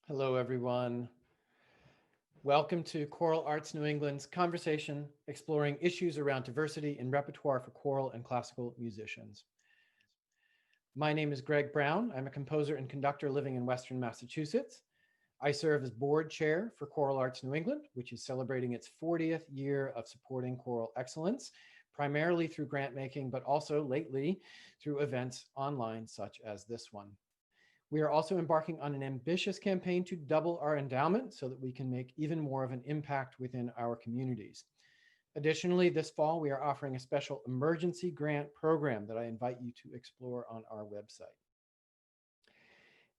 Hello, everyone. Welcome to Choral Arts New England's conversation exploring issues around diversity in repertoire for choral and classical musicians. My name is Greg Brown. I'm a composer and conductor living in Western Massachusetts. I serve as board chair for Choral Arts New England, which is celebrating its 40th year of supporting choral excellence, primarily through grant making, but also lately through events online such as this one. We are also embarking on an ambitious campaign to double our endowment so that we can make even more of an impact within our communities. Additionally, this fall, we are offering a special emergency grant program that I invite you to explore on our website.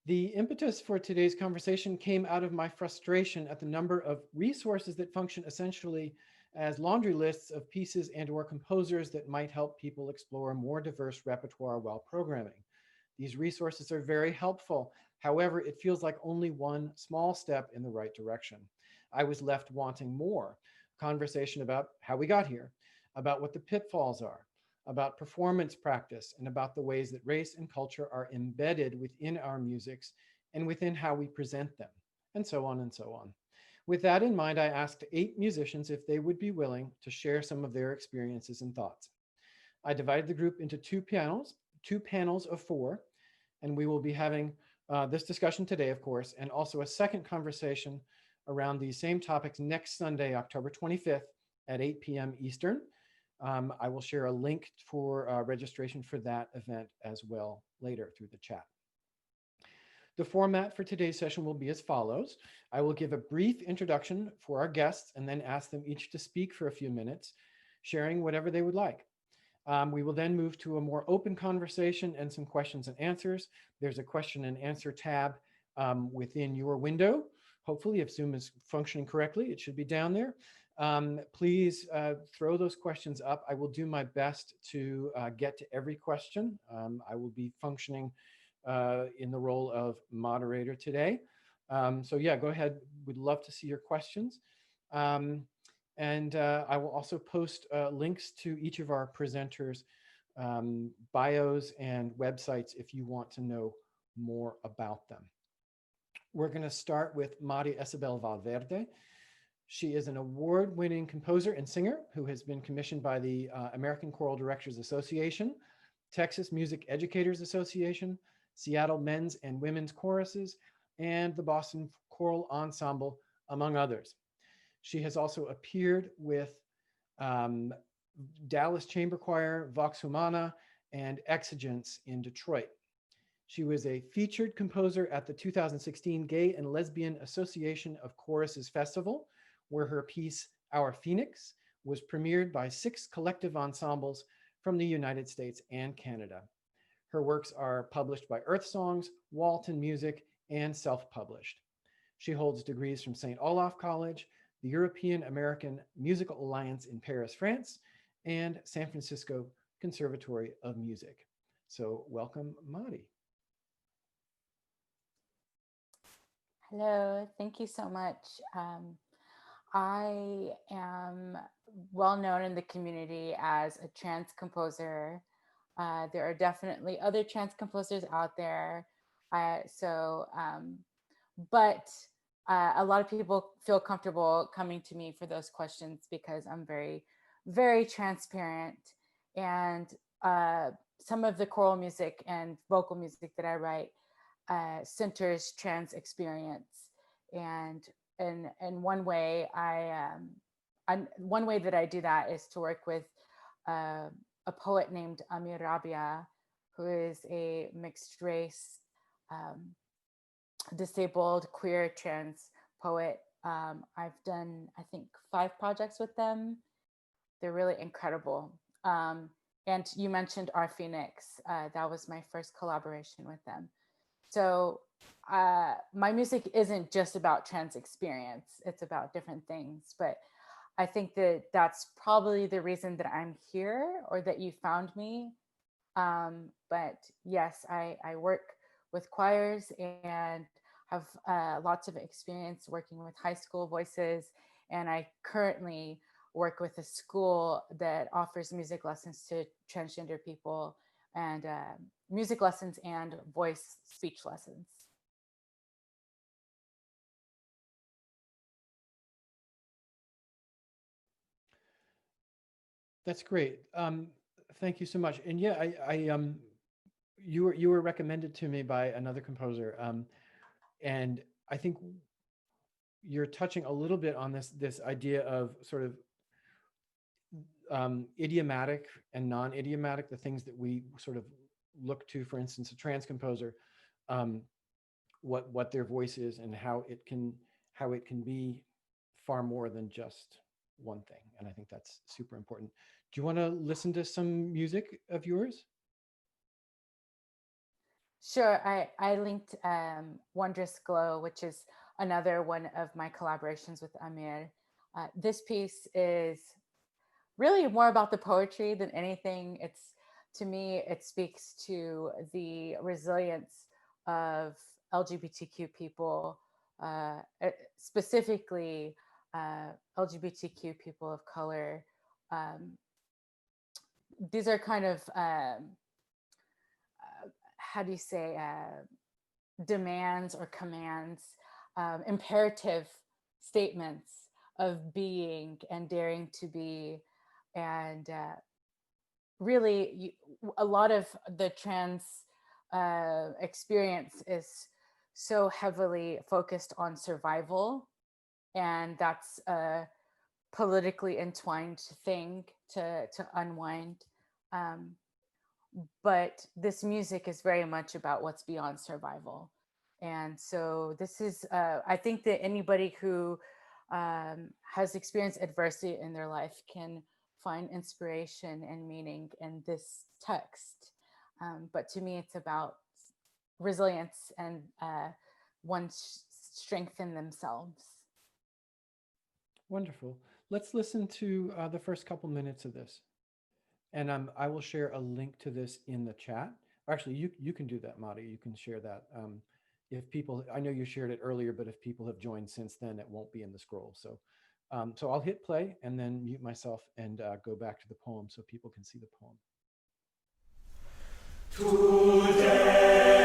The impetus for today's conversation came out of my frustration at the number of resources that function essentially as laundry lists of pieces and or composers that might help people explore a more diverse repertoire while programming. These resources are very helpful. However, it feels like only one small step in the right direction. I was left wanting more. Conversation about how we got here, about what the pitfalls are, about performance practice, and about the ways that race and culture are embedded within our musics and within how we present them, and so on and so on. With that in mind, I asked 8 musicians if they would be willing to share some of their experiences and thoughts. I divided the group into two panels of 4, and we will be having this discussion today, of course, and also a second conversation around these same topics next Sunday, October 25th at 8 p.m. Eastern. I will share a link for registration for that event as well later through the chat. The format for today's session will be as follows. I will give a brief introduction for our guests and then ask them each to speak for a few minutes, sharing whatever they would like. We will then move to a more open conversation and some questions and answers. There's a question and answer tab within your window. Hopefully, if Zoom is functioning correctly, it should be down there. Please throw those questions up. I will do my best to get to every question. I will be functioning in the role of moderator today. So yeah, go ahead. We'd love to see your questions. And I will also post links to each of our presenters' bios and websites if you want to know more about them. We're going to start with Maria Esabel Valverde. She is an award-winning composer and singer who has been commissioned by the American Choral Directors Association, Texas Music Educators Association, Seattle Men's and Women's Choruses, and the Boston Choral Ensemble, among others. She has also appeared with Dallas Chamber Choir, Vox Humana, and EXIGENCE in Detroit. She was a featured composer at the 2016 Gay and Lesbian Association of Choruses Festival, where her piece, Our Phoenix, was premiered by 6 collective ensembles from the United States and Canada. Her works are published by Earthsongs, Walton Music, and self-published. She holds degrees from St. Olaf College, the European American Musical Alliance in Paris, France, and San Francisco Conservatory of Music. So welcome, Mari. Hello, thank you so much. I am well known in the community as a trans composer. There are definitely other trans composers out there. But a lot of people feel comfortable coming to me for those questions because I'm very, very transparent. And some of the choral music and vocal music that I write centers trans experience. And in one way, one way that I do that is to work with a poet named Amir Rabia, who is a mixed race, disabled, queer, trans poet. I've done, I think, 5 projects with them. They're really incredible. And you mentioned Our Phoenix. That was my first collaboration with them. So my music isn't just about trans experience. It's about different things. But I think that that's probably the reason that I'm here or that you found me. But yes, I work with choirs and have lots of experience working with high school voices. And I currently work with a school that offers music lessons to transgender people and music lessons and voice speech lessons. That's great. Thank you so much. And yeah, you were recommended to me by another composer, and I think you're touching a little bit on this idea of sort of idiomatic and non-idiomatic, the things that we sort of look to, for instance, a trans composer, um, what their voice is and how it can be far more than just one thing. And I think that's super important. Do you want to listen to some music of yours? Sure. I linked Wondrous Glow, which is another one of my collaborations with Amir. This piece is really more about the poetry than anything. It's, to me, it speaks to the resilience of LGBTQ people, specifically LGBTQ people of color. Um, these are kind of how do you say, demands or commands, imperative statements of being and daring to be. And really, a lot of the trans experience is so heavily focused on survival. And that's a politically entwined thing to unwind. Um, but this music is very much about what's beyond survival. And so this is, I think that anybody who has experienced adversity in their life can find inspiration and meaning in this text. But to me, it's about resilience and one strengthen themselves. Wonderful. Let's listen to the first couple minutes of this. And I will share a link to this in the chat. Or actually, you can do that, Madi. You can share that. If people, I know you shared it earlier, but if people have joined since then, it won't be in the scroll. So, so I'll hit play and then mute myself and go back to the poem so people can see the poem. Today.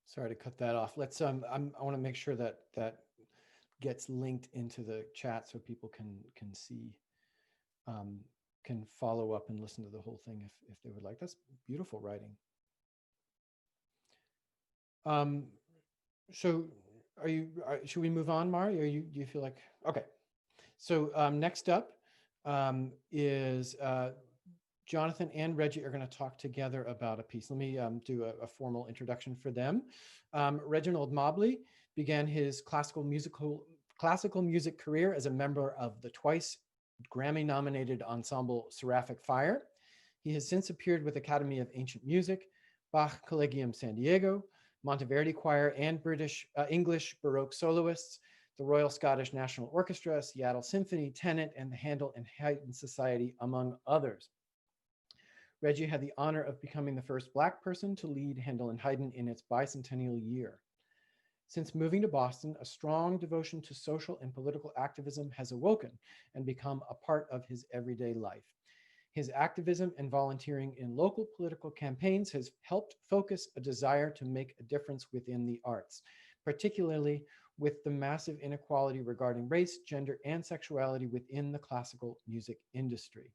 Sorry to cut that off. Let's I want to make sure that that gets linked into the chat so people can see, can follow up and listen to the whole thing if they would like. That's beautiful writing. So should we move on, Mari? Do you feel like, okay. So next up is Jonathan and Reggie are going to talk together about a piece. Let me do a formal introduction for them. Reginald Mobley began his classical music career as a member of the twice Grammy-nominated ensemble Seraphic Fire. He has since appeared with Academy of Ancient Music, Bach Collegium San Diego, Monteverdi Choir, and English Baroque soloists, the Royal Scottish National Orchestra, Seattle Symphony, TENET, and the Handel Haydn Society, among others. Reggie had the honor of becoming the first Black person to lead Handel and Haydn in its bicentennial year. Since moving to Boston, a strong devotion to social and political activism has awoken and become a part of his everyday life. His activism and volunteering in local political campaigns has helped focus a desire to make a difference within the arts, particularly with the massive inequality regarding race, gender, and sexuality within the classical music industry.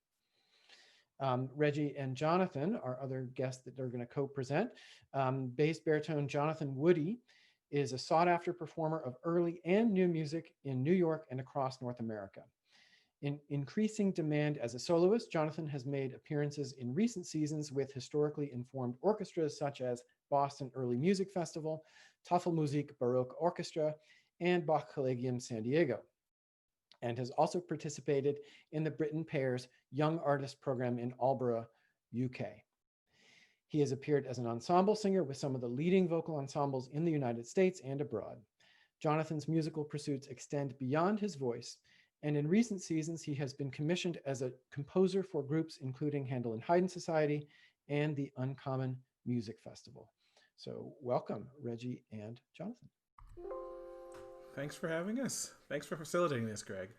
Reggie and Jonathan are other guests that are going to co-present. Bass baritone Jonathan Woody is a sought-after performer of early and new music in New York and across North America. In increasing demand as a soloist, Jonathan has made appearances in recent seasons with historically informed orchestras such as Boston Early Music Festival, Tafelmusik Baroque Orchestra, and Bach Collegium San Diego, and has also participated in the Britten Pears Young Artist Program in Aldeburgh, UK. He has appeared as an ensemble singer with some of the leading vocal ensembles in the United States and abroad. Jonathan's musical pursuits extend beyond his voice, and in recent seasons, he has been commissioned as a composer for groups including Handel and Haydn Society and the Uncommon Music Festival. So welcome, Reggie and Jonathan. Thanks for having us. Thanks for facilitating this, Greg.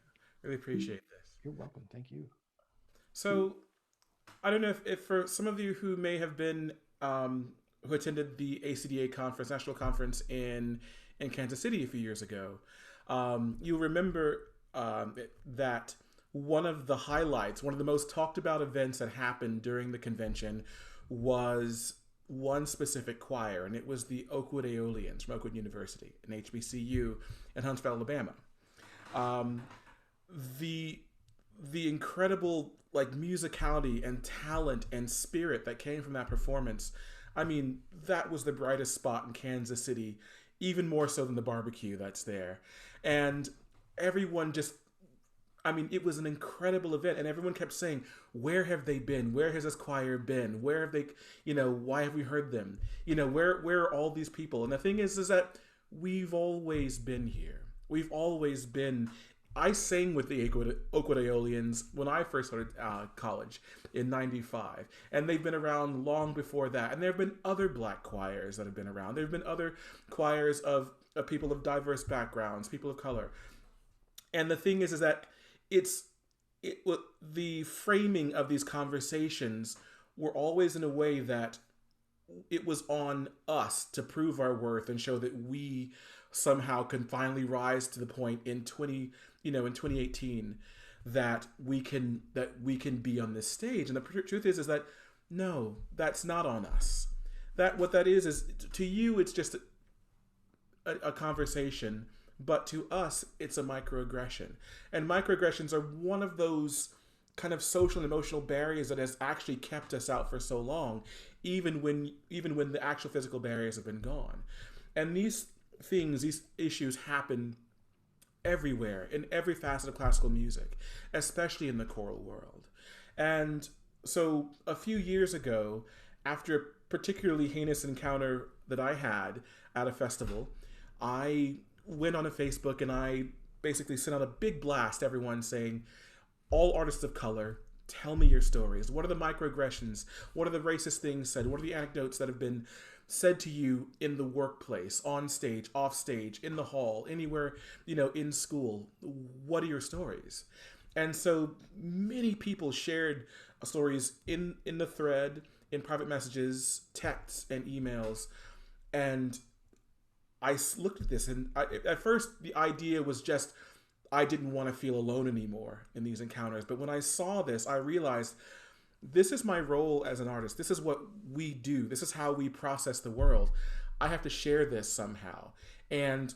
Really appreciate this. You're welcome. Thank you. So, I don't know if for some of you who may have been, who attended the ACDA conference, national conference in Kansas City a few years ago, you remember that one of the highlights, one of the most talked about events that happened during the convention was one specific choir, and it was the Oakwood Aeolians from Oakwood University, an HBCU in Huntsville, Alabama. The incredible musicality and talent and spirit that came from that performance, I mean, that was the brightest spot in Kansas City, even more so than the barbecue that's there. And everyone just, I mean, it was an incredible event, and everyone kept saying, where have they been? Where has this choir been? Where have they, why have we heard them? Where are all these people? And the thing is that we've always been here. We've always been, I sang with the Oakwood Aeolians when I first started college in '95, and they've been around long before that. And there have been other Black choirs that have been around. There have been other choirs of people of diverse backgrounds, people of color. And the thing is that the framing of these conversations were always in a way that it was on us to prove our worth and show that we somehow can finally rise to the point in 2018 that we can be on this stage. And the truth is that no, that's not on us. That what that is to you, it's just a conversation. But to us, it's a microaggression. And microaggressions are one of those kind of social and emotional barriers that has actually kept us out for so long, even when the actual physical barriers have been gone. And these issues happen everywhere, in every facet of classical music, especially in the choral world. And so a few years ago, after a particularly heinous encounter that I had at a festival, I went on a Facebook and I basically sent out a big blast to everyone saying, all artists of color, tell me your stories. What are the microaggressions? What are the racist things said? What are the anecdotes that have been said to you in the workplace, on stage, off stage, in the hall, anywhere, in school? What are your stories? And so many people shared stories in the thread, in private messages, texts, and emails. And I looked at this, and at first the idea was just, I didn't want to feel alone anymore in these encounters. But when I saw this, I realized this is my role as an artist. This is what we do. This is how we process the world. I have to share this somehow and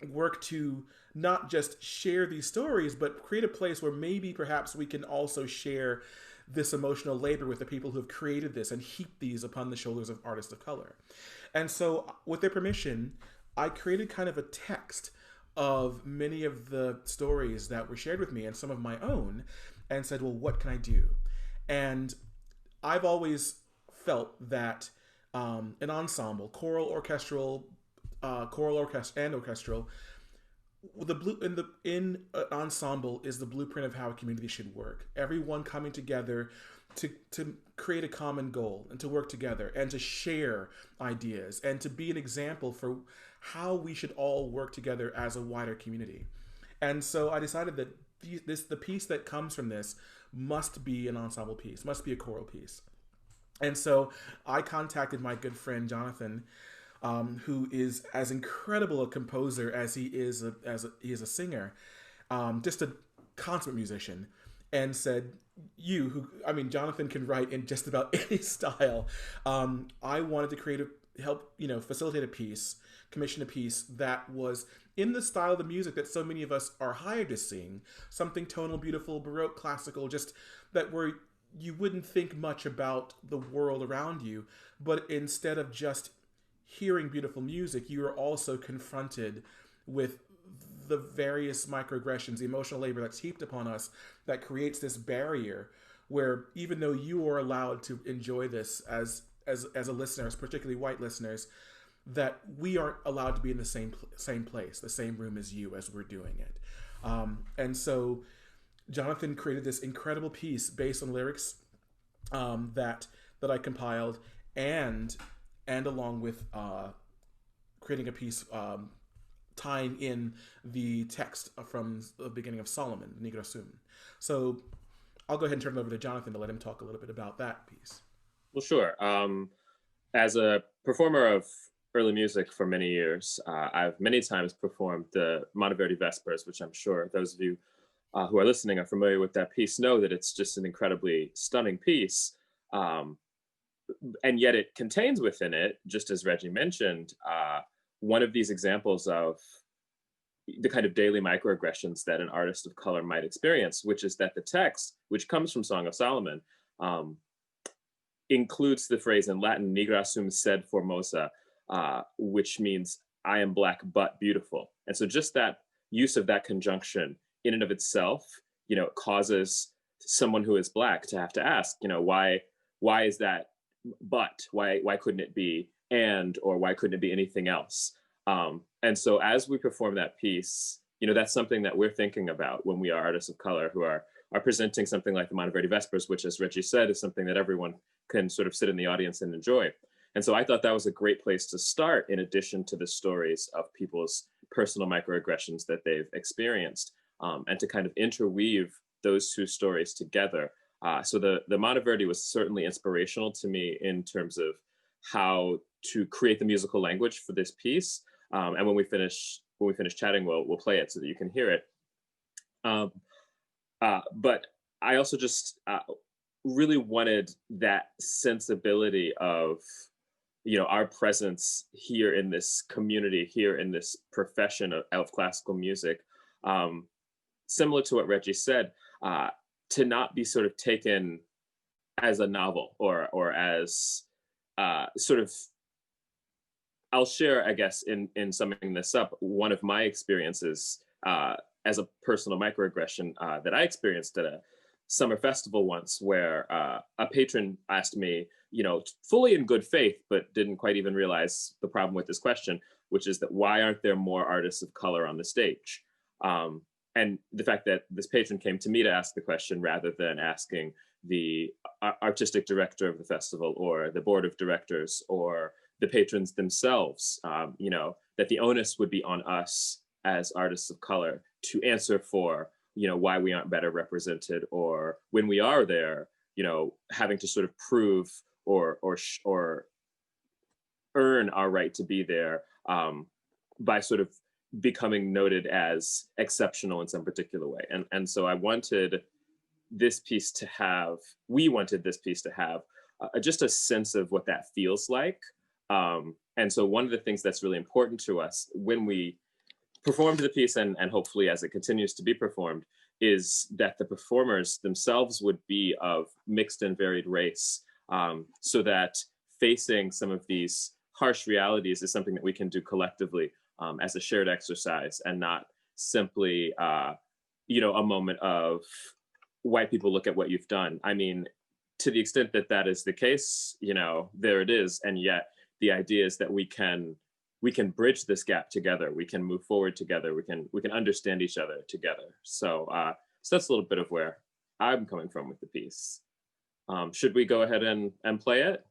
work to not just share these stories, but create a place where maybe perhaps we can also share this emotional labor with the people who have created this and heaped these upon the shoulders of artists of color. And so, with their permission, I created kind of a text of many of the stories that were shared with me and some of my own, and said, well, what can I do? And I've always felt that an ensemble, choral, orchestral, and orchestral, in an ensemble is the blueprint of how a community should work. Everyone coming together to create a common goal and to work together and to share ideas and to be an example for how we should all work together as a wider community. And so I decided that the piece that comes from this must be an ensemble piece, must be a choral piece. And so I contacted my good friend Jonathan, who is as incredible a composer as he is a singer, just a consummate musician, and said, Jonathan can write in just about any style. I wanted to facilitate a piece, commission a piece that was in the style of the music that so many of us are hired to sing, something tonal, beautiful, Baroque, classical, just that where you wouldn't think much about the world around you, but instead of just hearing beautiful music, you are also confronted with the various microaggressions, the emotional labor that's heaped upon us that creates this barrier where even though you are allowed to enjoy this as a listener, particularly white listeners, that we aren't allowed to be in the same place, the same room as you as we're doing it. And so Jonathan created this incredible piece based on lyrics that I compiled, and along with creating a piece tying in the text from the beginning of Solomon, Negro Sum. So I'll go ahead and turn it over to Jonathan to let him talk a little bit about that piece. Well, sure. As a performer of early music for many years, I've many times performed the Monteverdi Vespers, which I'm sure those of you who are listening are familiar with that piece know that it's just an incredibly stunning piece. And yet it contains within it, just as Reggie mentioned, one of these examples of the kind of daily microaggressions that an artist of color might experience, which is that the text, which comes from Song of Solomon, includes the phrase in Latin, nigra sum sed formosa, which means I am black but beautiful. And so just that use of that conjunction in and of itself, causes someone who is black to have to ask, why is that but? Why couldn't it be and, or why couldn't it be anything else? And so as we perform that piece, that's something that we're thinking about when we are artists of color who are presenting something like the Monteverdi Vespers, which, as Reggie said, is something that everyone can sort of sit in the audience and enjoy. And so I thought that was a great place to start, in addition to the stories of people's personal microaggressions that they've experienced, and to kind of interweave those two stories together. So the Monteverdi was certainly inspirational to me in terms of how to create the musical language for this piece. And when we finish chatting, we'll play it so that you can hear it. But I also just really wanted that sensibility of, our presence here in this community, here in this profession of classical music, similar to what Reggie said, to not be sort of taken as a novel or as sort of, I'll share, I guess, in summing this up, one of my experiences as a personal microaggression that I experienced at a summer festival once, where a patron asked me, fully in good faith, but didn't quite even realize the problem with this question, which is that why aren't there more artists of color on the stage? And the fact that this patron came to me to ask the question rather than asking the artistic director of the festival or the board of directors or the patrons themselves, that the onus would be on us as artists of color to answer for, why we aren't better represented, or when we are there, having to sort of prove or earn our right to be there by sort of becoming noted as exceptional in some particular way. And so we wanted this piece to have just a sense of what that feels like. And so one of the things that's really important to us when we performed the piece, and hopefully as it continues to be performed, is that the performers themselves would be of mixed and varied race, so that facing some of these harsh realities is something that we can do collectively as a shared exercise, and not simply, you know, a moment of white people look at what you've done. I mean, to the extent that that is the case, you know, there it is. And yet the idea is that we can bridge this gap together. We can move forward together. We can understand each other together. So, so that's a little bit of where I'm coming from with the piece. Should we go ahead and play it?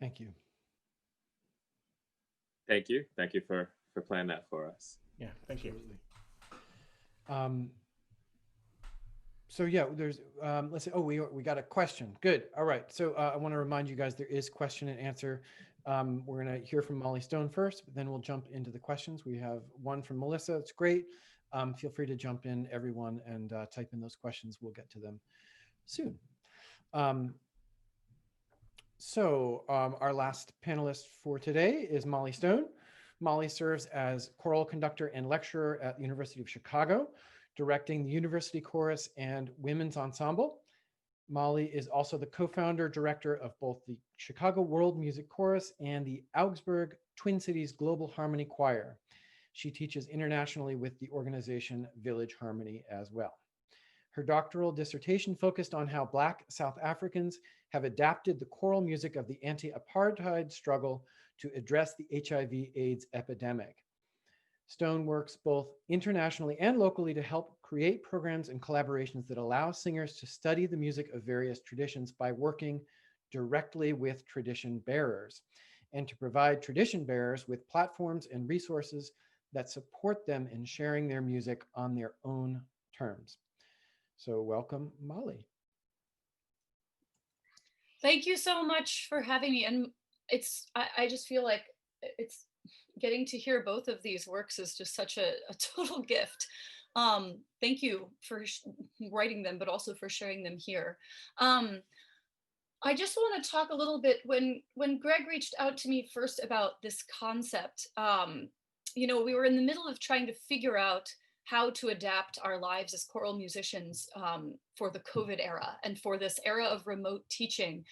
Thank you. Thank you. Thank you for playing that for us. Yeah, thank you. Absolutely. So yeah, there's, let's say, oh, we got a question. Good. All right. So I want to remind you guys, there is question and answer. We're going to hear from Molly Stone first, but then we'll jump into the questions. We have one from Melissa. It's great. Feel free to jump in, everyone, and type in those questions. We'll get to them soon. Our last panelist for today is Molly Stone. Molly serves as choral conductor and lecturer at the University of Chicago, directing the University Chorus and Women's Ensemble. Molly is also the co-founder director of both the Chicago World Music Chorus and the Augsburg Twin Cities Global Harmony Choir. She teaches internationally with the organization Village Harmony as well. Her doctoral dissertation focused on how Black South Africans have adapted the choral music of the anti-apartheid struggle to address the HIV/AIDS epidemic. Stone works both internationally and locally to help create programs and collaborations that allow singers to study the music of various traditions by working directly with tradition bearers, and to provide tradition bearers with platforms and resources that support them in sharing their music on their own terms. So welcome, Molly. Thank you so much for having me. And I just feel like it's getting to hear both of these works is just such a total gift. Thank you for writing them, but also for sharing them here. I just want to talk a little bit, when Greg reached out to me first about this concept, you know, we were in the middle of trying to figure out how to adapt our lives as choral musicians for the COVID era and for this era of remote teaching.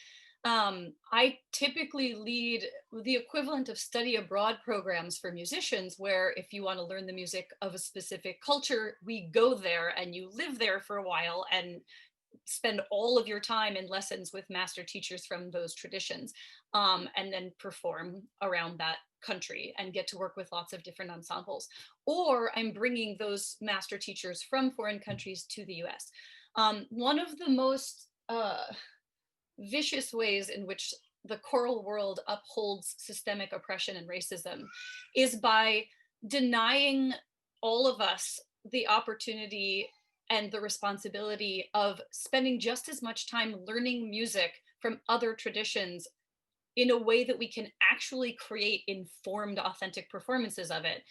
I typically lead the equivalent of study abroad programs for musicians, where if you want to learn the music of a specific culture, we go there and you live there for a while and spend all of your time in lessons with master teachers from those traditions, and then perform around that country and get to work with lots of different ensembles. Or I'm bringing those master teachers from foreign countries to the US. One of the most vicious ways in which the choral world upholds systemic oppression and racism is by denying all of us the opportunity and the responsibility of spending just as much time learning music from other traditions in a way that we can actually create informed, authentic performances of it,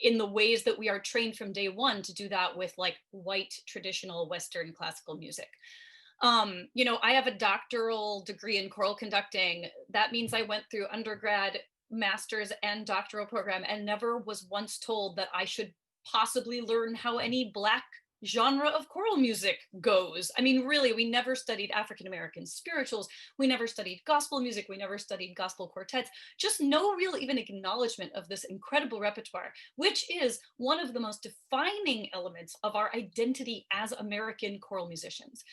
in the ways that we are trained from day one to do that with like white traditional Western classical music. You know, I have a doctoral degree in choral conducting. That means I went through undergrad, master's, and doctoral program and never was once told that I should possibly learn how any Black genre of choral music goes. I mean, really, we never studied African American spirituals. We never studied gospel music. We never studied gospel quartets. Just no real even acknowledgement of this incredible repertoire, which is one of the most defining elements of our identity as American choral musicians.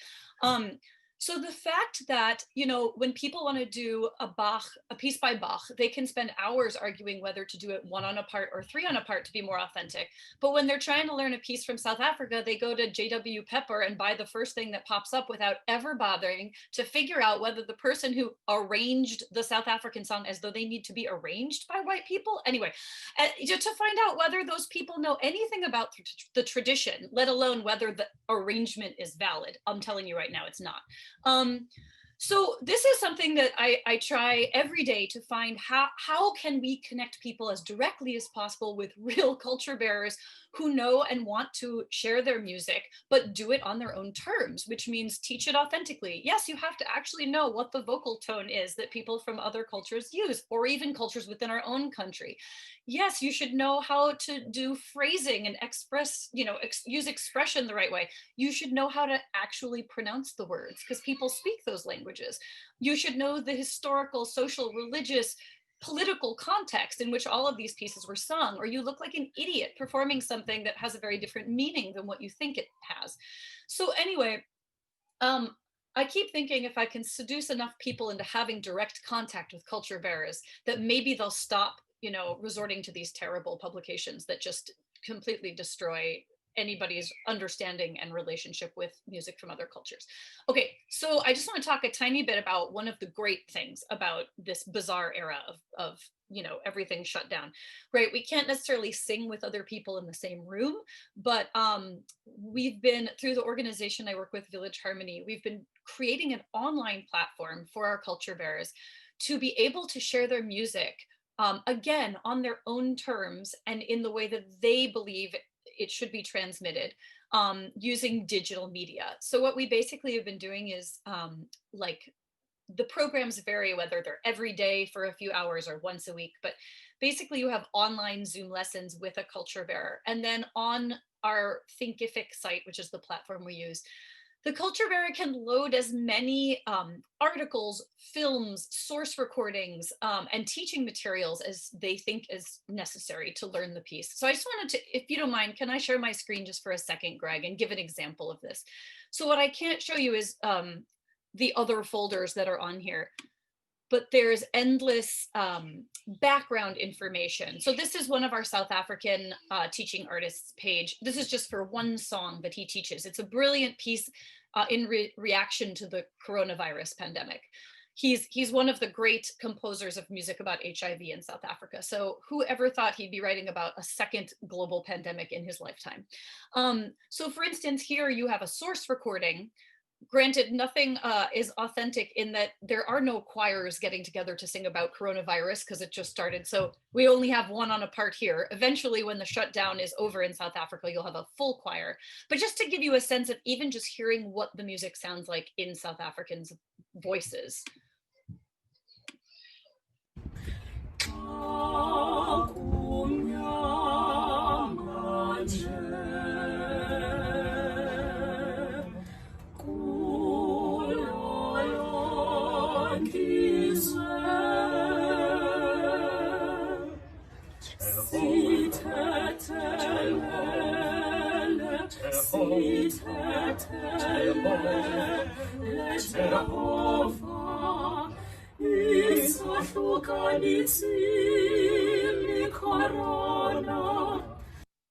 So the fact that, you know, when people want to do a piece by Bach, they can spend hours arguing whether to do it 1 on a part or 3 on a part to be more authentic. But when they're trying to learn a piece from South Africa, they go to J.W. Pepper and buy the first thing that pops up without ever bothering to figure out whether the person who arranged the South African song, as though they need to be arranged by white people. Anyway, to find out whether those people know anything about the tradition, let alone whether the arrangement is valid. I'm telling you right now, it's not. So this is something that I try every day to find how can we connect people as directly as possible with real culture bearers who know and want to share their music, but do it on their own terms, which means teach it authentically. Yes, you have to actually know what the vocal tone is that people from other cultures use, or even cultures within our own country. Yes, you should know how to do phrasing and express, you know, use expression the right way. You should know how to actually pronounce the words because people speak those languages. You should know the historical, social, religious, political context in which all of these pieces were sung, or you look like an idiot performing something that has a very different meaning than what you think it has. So anyway, I keep thinking if I can seduce enough people into having direct contact with culture bearers, that maybe they'll stop, you know, resorting to these terrible publications that just completely destroy anybody's understanding and relationship with music from other cultures. Okay, so I just want to talk a tiny bit about one of the great things about this bizarre era of everything shut down, right? We can't necessarily sing with other people in the same room, but we've been, through the organization I work with, Village Harmony, we've been creating an online platform for our culture bearers to be able to share their music again on their own terms and in the way that they believe it should be transmitted, using digital media. So what we basically have been doing is like, the programs vary whether they're every day for a few hours or once a week, but basically you have online Zoom lessons with a culture bearer. And then on our Thinkific site, which is the platform we use, the culture bearer can load as many articles, films, source recordings, and teaching materials as they think is necessary to learn the piece. So I just wanted to, if you don't mind, can I share my screen just for a second, Greg, and give an example of this? So what I can't show you is the other folders that are on here, but there's endless background information. So this is one of our South African teaching artists page. This is just for one song that he teaches. It's a brilliant piece in reaction to the coronavirus pandemic. He's one of the great composers of music about HIV in South Africa. So whoever thought he'd be writing about a second global pandemic in his lifetime? So for instance, here you have a source recording. Granted, nothing is authentic in that there are no choirs getting together to sing about coronavirus because it just started. So we only have one on a part here. Eventually, when the shutdown is over in South Africa, you'll have a full choir. But just to give you a sense of even just hearing what the music sounds like in South Africans' voices.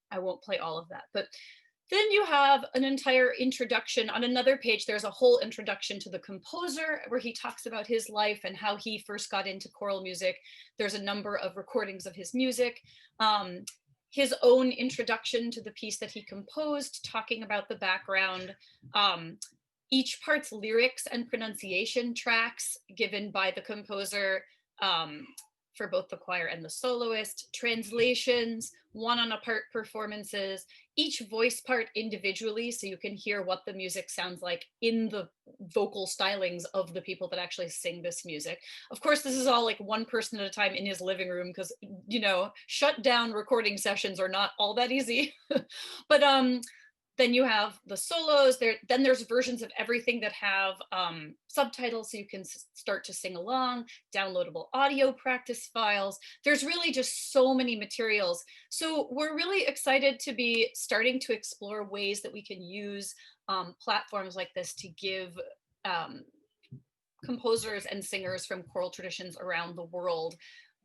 I won't play all of that, but then you have an entire introduction. On another page, there's a whole introduction to the composer where he talks about his life and how he first got into choral music. There's a number of recordings of his music. His own introduction to the piece that he composed, talking about the background. Each part's lyrics and pronunciation tracks given by the composer for both the choir and the soloist, translations, one-on-a-part performances, each voice part individually, so you can hear what the music sounds like in the vocal stylings of the people that actually sing this music. Of course, this is all like one person at a time in his living room because, shut down recording sessions are not all that easy. But then you have the solos. Then there's versions of everything that have subtitles so you can start to sing along, downloadable audio practice files. There's really just so many materials. So we're really excited to be starting to explore ways that we can use platforms like this to give composers and singers from choral traditions around the world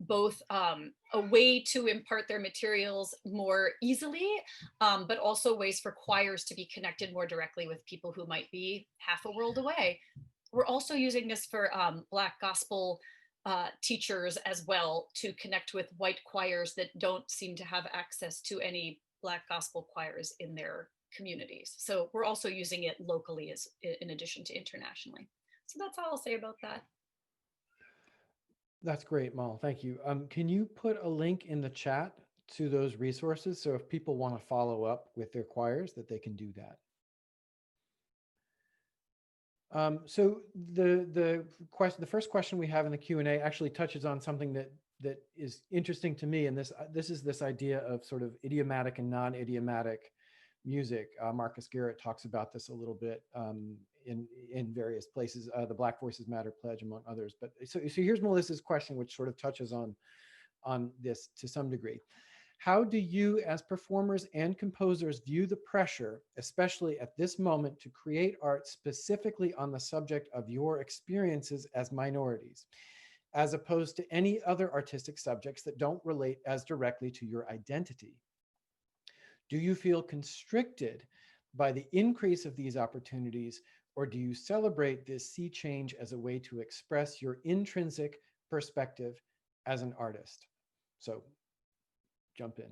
both a way to impart their materials more easily, but also ways for choirs to be connected more directly with people who might be half a world away. We're also using this for Black gospel teachers as well, to connect with white choirs that don't seem to have access to any Black gospel choirs in their communities. So we're also using it locally as in addition to internationally. So that's all I'll say about that. That's great, Mal. Thank you. Can you put a link in the chat to those resources so if people want to follow up with their choirs that they can do that? So the first question we have in the Q&A actually touches on something that is interesting to me, and this is this idea of sort of idiomatic and non-idiomatic music. Marcus Garrett talks about this a little bit in various places, the Black Voices Matter pledge, among others. But so here's Melissa's question, which sort of touches on this to some degree. How do you, as performers and composers, view the pressure, especially at this moment, to create art specifically on the subject of your experiences as minorities, as opposed to any other artistic subjects that don't relate as directly to your identity? Do you feel constricted by the increase of these opportunities, or do you celebrate this sea change as a way to express your intrinsic perspective as an artist? So jump in.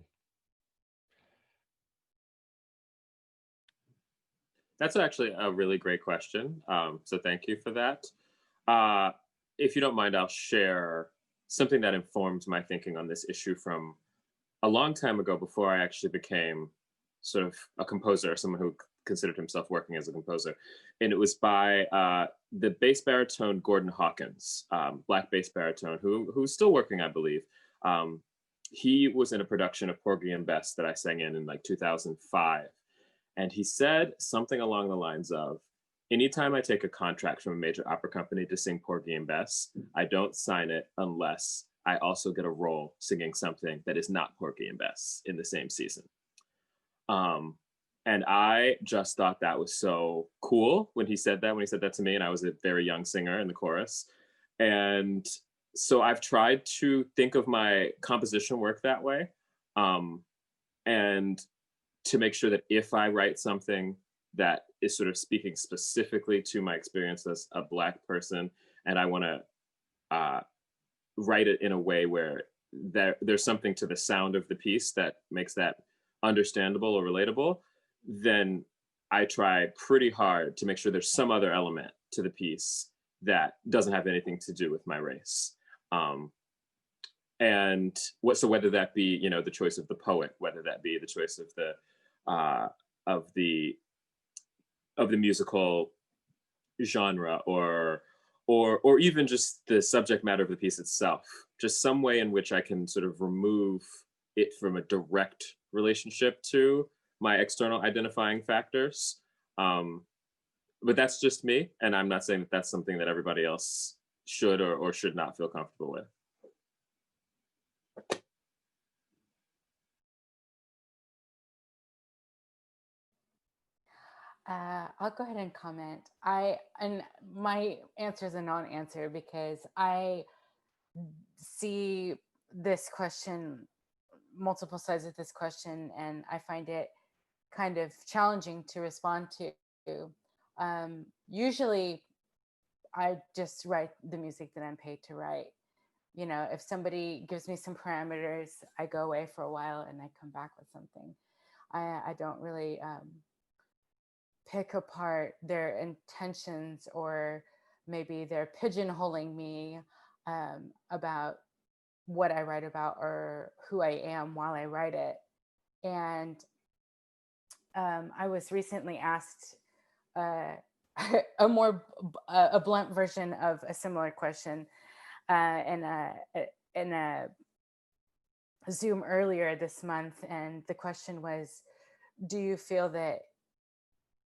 That's actually a really great question. So thank you for that. If you don't mind, I'll share something that informed my thinking on this issue from a long time ago, before I actually became sort of a composer, someone who considered himself working as a composer. And it was by the bass baritone Gordon Hawkins, Black bass baritone, who's still working, I believe. He was in a production of Porgy and Bess that I sang in like 2005. And he said something along the lines of, anytime I take a contract from a major opera company to sing Porgy and Bess, I don't sign it unless I also get a role singing something that is not Porgy and Bess in the same season. And I just thought that was so cool when he said that to me, and I was a very young singer in the chorus. And so I've tried to think of my composition work that way. And to make sure that if I write something that is sort of speaking specifically to my experience as a Black person, and I want to write it in a way where there's something to the sound of the piece that makes that understandable or relatable, then I try pretty hard to make sure there's some other element to the piece that doesn't have anything to do with my race. And so whether that be, you know, the choice of the poet, whether that be the choice of the musical genre, or even just the subject matter of the piece itself, just some way in which I can sort of remove it from a direct relationship to my external identifying factors. But that's just me, and I'm not saying that that's something that everybody else should or should not feel comfortable with. I'll go ahead and comment. And my answer is a non-answer, because I see this question, multiple sides of this question, and I find it kind of challenging to respond to. Usually, I just write the music that I'm paid to write. You know, if somebody gives me some parameters, I go away for a while and I come back with something. I don't really pick apart their intentions, or maybe they're pigeonholing me about what I write about or who I am while I write it. And I was recently asked a blunt version of a similar question in a Zoom earlier this month, and the question was, do you feel that,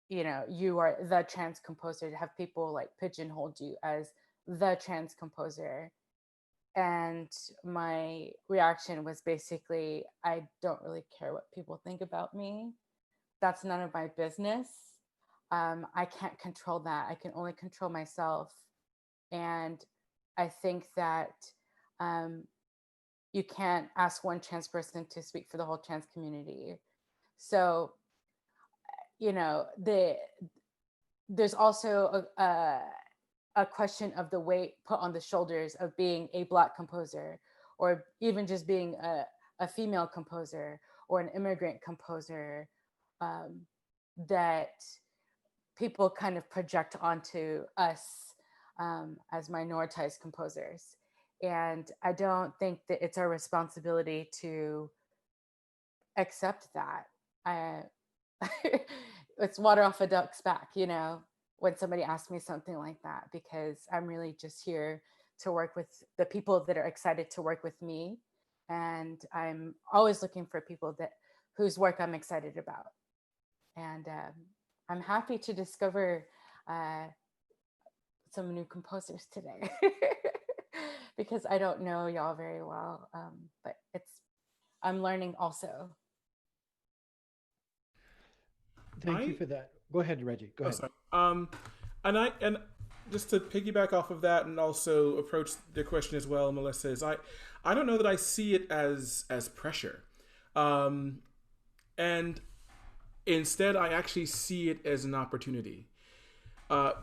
you know, you are the trans composer? To have people like pigeonholed you as the trans composer? And my reaction was basically, I don't really care what people think about me. That's none of my business. I can't control that. I can only control myself. And I think that you can't ask one trans person to speak for the whole trans community. So, you know, there's also a question of the weight put on the shoulders of being a Black composer, or even just being a female composer or an immigrant composer, that people kind of project onto us as minoritized composers. And I don't think that it's our responsibility to accept that. It's water off a duck's back, you know, when somebody asks me something like that, because I'm really just here to work with the people that are excited to work with me. And I'm always looking for people whose work I'm excited about. And I'm happy to discover some new composers today because I don't know y'all very well, but I'm learning also. Thank you for that. Go ahead, Reggie. Go ahead. Sorry. And just to piggyback off of that, and also approach the question as well, Melissa, is I don't know that I see it as pressure. And instead, I actually see it as an opportunity.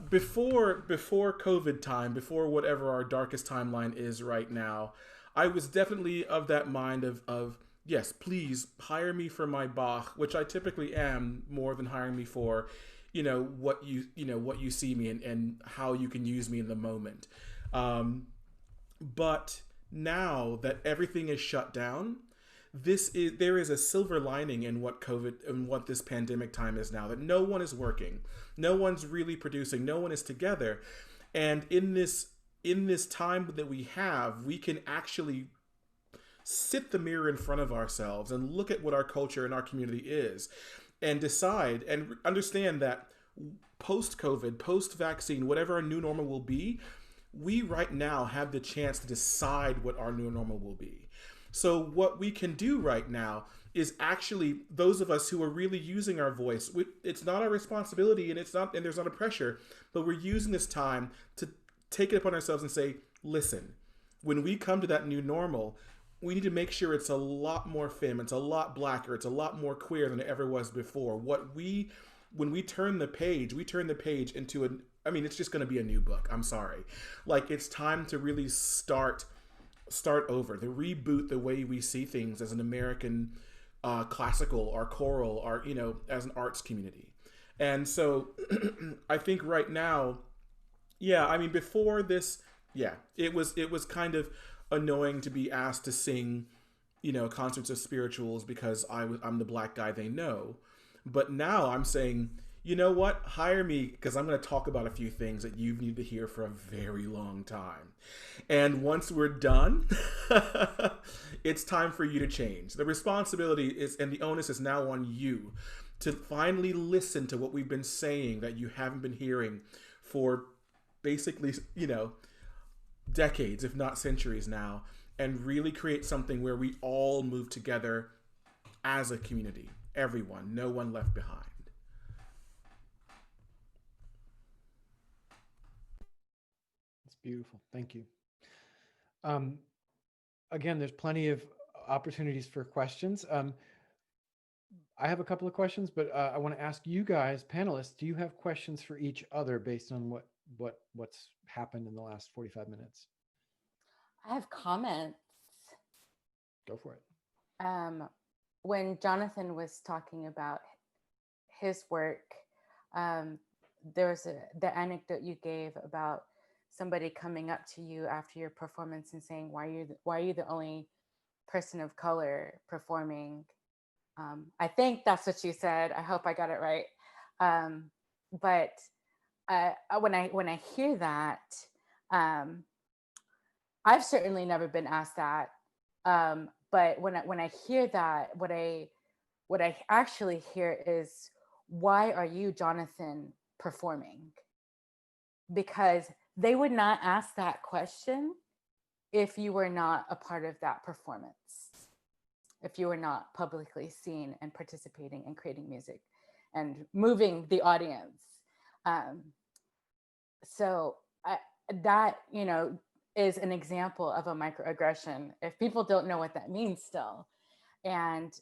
Before COVID time, before whatever our darkest timeline is right now, I was definitely of that mind of yes, please hire me for my Bach, which I typically am, more than hiring me for, what you see me and how you can use me in the moment. But now that everything is shut down, there is a silver lining in what COVID and what this pandemic time is now, that no one is working, no one's really producing, no one is together. And in this time that we have, we can actually sit the mirror in front of ourselves and look at what our culture and our community is, and decide and understand that post-COVID, post-vaccine, whatever our new normal will be, we right now have the chance to decide what our new normal will be. So what we can do right now is actually, those of us who are really using our voice, it's not our responsibility, and there's not a pressure, but we're using this time to take it upon ourselves and say, listen, when we come to that new normal, we need to make sure it's a lot more femme, it's a lot blacker, it's a lot more queer than it ever was before. When we turn the page into it's just going to be a new book. I'm sorry. Like, it's time to really start over, to reboot the way we see things as an American classical or choral or, as an arts community. And so I think right now, before this, it was kind of annoying to be asked to sing, concerts of spirituals because I'm the black guy they know. But now I'm saying, you know what? Hire me, because I'm going to talk about a few things that you've needed to hear for a very long time. And once we're done, it's time for you to change. The responsibility is, and the onus is now on you to finally listen to what we've been saying that you haven't been hearing for basically, decades, if not centuries now, and really create something where we all move together as a community. Everyone, no one left behind. It's beautiful. Thank you. Again, there's plenty of opportunities for questions. I have a couple of questions, but I want to ask you guys, panelists, do you have questions for each other based on what's happened in the last 45 minutes? I have comments. Go for it. When Jonathan was talking about his work, there was the anecdote you gave about somebody coming up to you after your performance and saying, why are you the only person of color performing? I think that's what you said. I hope I got it right. But when I hear that, I've certainly never been asked that. But when I hear that, what I actually hear is, why are you, Jonathan, performing? Because they would not ask that question if you were not a part of that performance, if you were not publicly seen and participating and creating music and moving the audience. So that, is an example of a microaggression if people don't know what that means still. And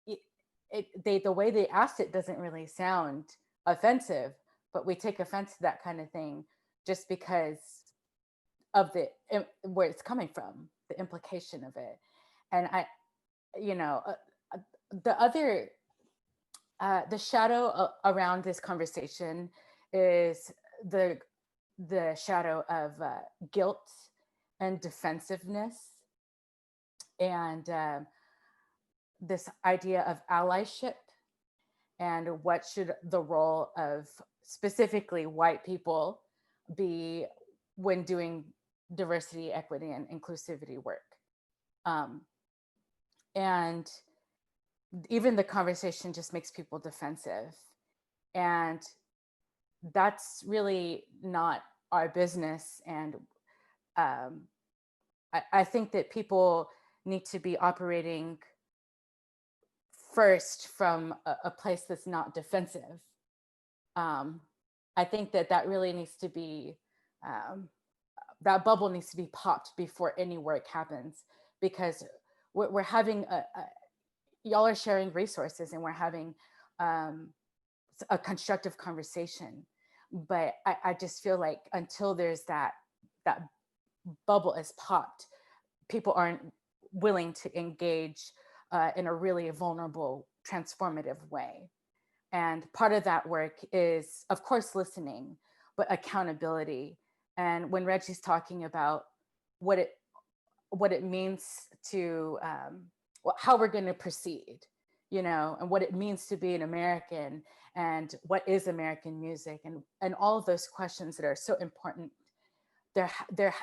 the way they asked it doesn't really sound offensive, but we take offense to that kind of thing just because of where it's coming from, the implication of it. And the shadow around this conversation is the shadow of guilt and defensiveness, and this idea of allyship, and what should the role of specifically white people be when doing diversity, equity, and inclusivity work. And even the conversation just makes people defensive. And that's really not our business. And I think that people need to be operating first from a place that's not defensive. I think that really needs to be, that bubble needs to be popped before any work happens, because we're having y'all are sharing resources and we're having a constructive conversation. But I just feel like until there's that bubble is popped, people aren't willing to engage in a really vulnerable, transformative way. And part of that work is, of course, listening, but accountability. And when Reggie's talking about what it means to how we're going to proceed, you know, and what it means to be an American, and what is American music, and all of those questions that are so important. There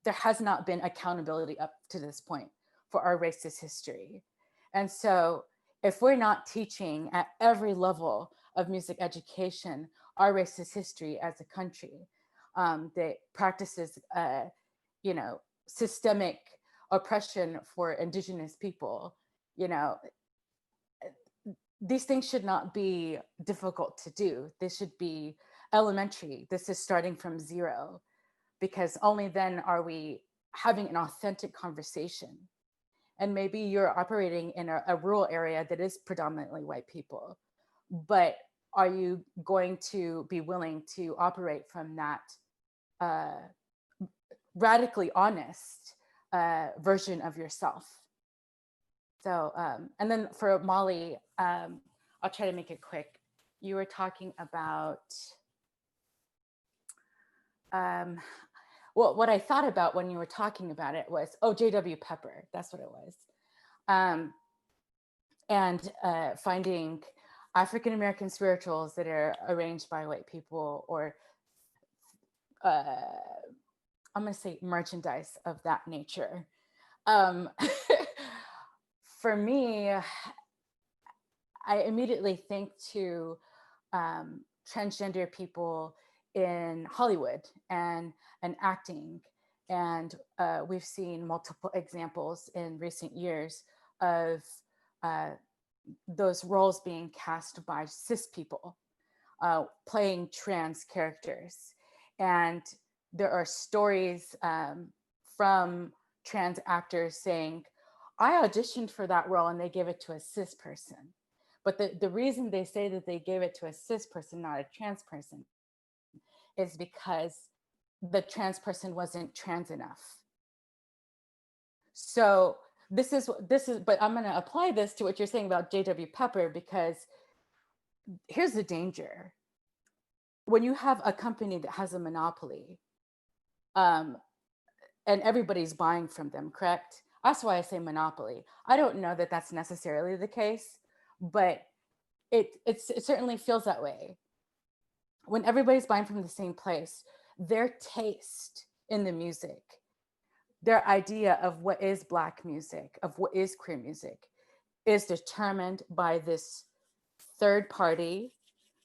has not been accountability up to this point for our racist history. And so if we're not teaching at every level of music education our racist history as a country that practices, you know, systemic oppression for Indigenous people, you know, these things should not be difficult to do. This should be elementary. This is starting from zero, because only then are we having an authentic conversation. And maybe you're operating in a rural area that is predominantly white people, but are you going to be willing to operate from that radically honest version of yourself? So, and then for Molly, I'll try to make it quick. You were talking about, well, what I thought about when you were talking about it was, J.W. Pepper, that's what it was. And finding African-American spirituals that are arranged by white people, or I'm gonna say merchandise of that nature. For me, I immediately think to transgender people in Hollywood and acting. And we've seen multiple examples in recent years of those roles being cast by cis people playing trans characters. And there are stories from trans actors saying, I auditioned for that role and they gave it to a cis person. But the reason they say that they gave it to a cis person, not a trans person, is because the trans person wasn't trans enough. So this is, but I'm gonna apply this to what you're saying about J.W. Pepper, because here's the danger. When you have a company that has a monopoly, and everybody's buying from them, correct? That's why I say monopoly. I don't know that that's necessarily the case, but it certainly feels that way. When everybody's buying from the same place, their taste in the music, their idea of what is Black music, of what is queer music, is determined by this third party